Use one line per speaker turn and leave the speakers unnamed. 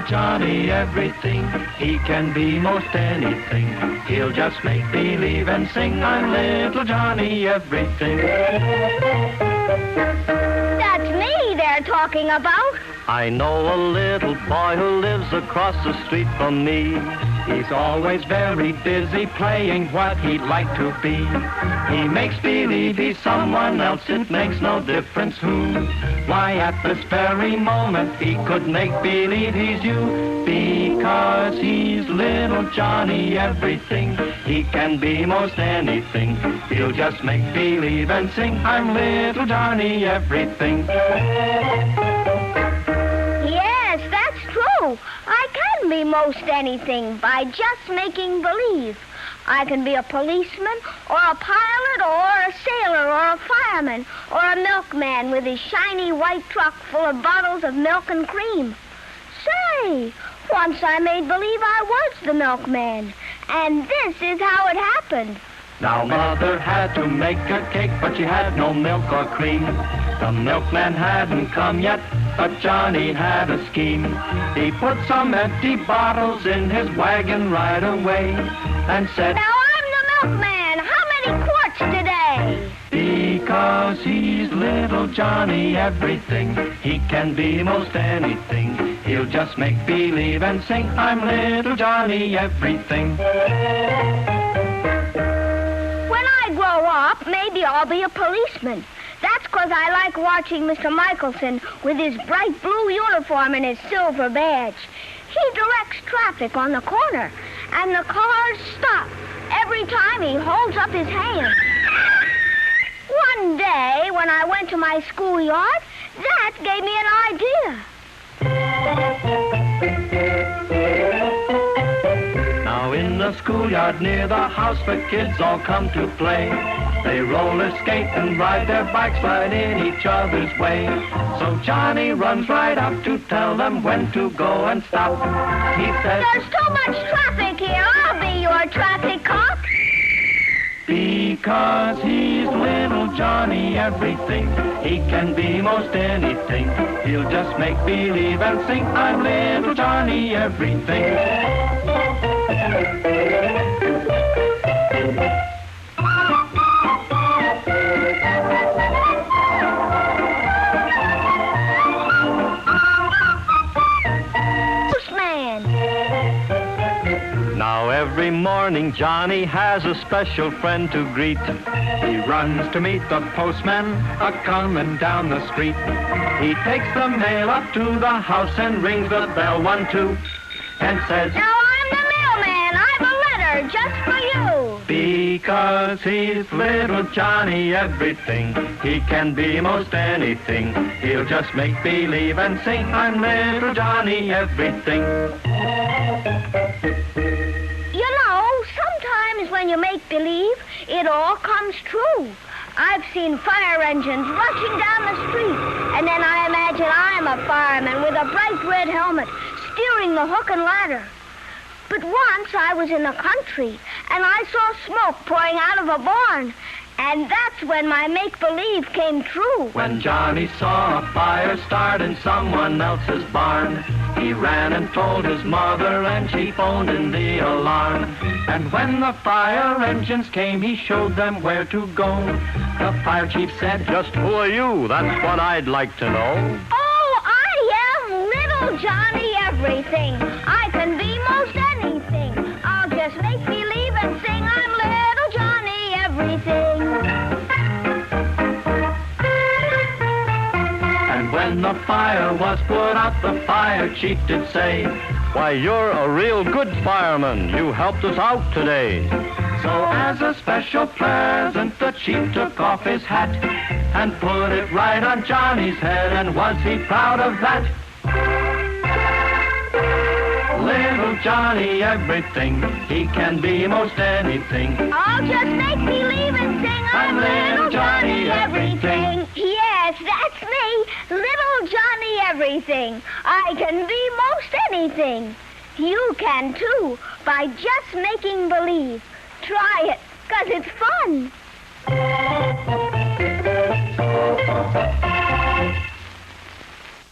Johnny everything. He can be most anything. He'll just make believe and sing, I'm little Johnny everything.
That's me they're talking about.
I know a little boy who lives across the street from me. He's always very busy playing what he'd like to be. He makes believe he's someone else, it makes no difference who. Why, at this very moment he could make believe he's you. Because he's little Johnny everything. He can be most anything. He'll just make believe and sing, I'm little Johnny everything.
Yes, that's true. I can be most anything by just making believe. I can be a policeman, or a pilot, or a sailor, or a fireman, or a milkman with his shiny white truck full of bottles of milk and cream. Say, once I made believe I was the milkman, and this is how it happened.
Now Mother had to make a cake, but she had no milk or cream. The milkman hadn't come yet, but Johnny had a scheme. He put some empty bottles in his wagon right away and said,
Now I'm the milkman. How many quarts today?
Because he's little Johnny everything. He can be most anything. He'll just make believe and sing, I'm little Johnny everything.
When I grow up, maybe I'll be a policeman. That's because I like watching Mr. Michelson with his bright blue uniform and his silver badge. He directs traffic on the corner, and the cars stop every time he holds up his hand. One day, when I went to my schoolyard, that gave me an idea.
Now in the schoolyard near the house, the kids all come to play. They roller skate and ride their bikes right in each other's way. So Johnny runs right up to tell them when to go and stop. He says,
There's too much traffic here. I'll be your traffic cop.
Because he's little Johnny everything. He can be most anything. He'll just make believe and sing, I'm little Johnny everything. Now every morning Johnny has a special friend to greet. He runs to meet the postman a-comin' down the street. He takes the mail up to the house and rings the bell 1, 2, and says,
Now I'm the mailman. I've a letter just for you.
Because he's little Johnny everything. He can be most anything. He'll just make believe and sing, I'm little Johnny everything.
You know, sometimes when you make believe, it all comes true. I've seen fire engines rushing down the street, and then I imagine I'm a fireman with a bright red helmet, steering the hook and ladder. But once I was in the country, and I saw smoke pouring out of a barn, and that's when my make-believe came true.
When Johnny saw a fire start in someone else's barn, he ran and told his mother, and she phoned in the alarm. And when the fire engines came, he showed them where to go. The fire chief said, Just who are you? That's what I'd like to know.
Oh, I am little Johnny everything. I can be most anything. I'll just make believe and sing, I'm little Johnny everything.
And when the fire was put out, the fire chief did say, Why, you're a real good fireman. You helped us out today. So as a special present, the chief took off his hat and put it right on Johnny's head, and was he proud of that? Little Johnny everything, he can be most anything.
I'll just make believe and sing, I'm little Johnny everything. Yes, that's me, little Johnny everything. I can be most anything. You can too, by just making believe. Try it.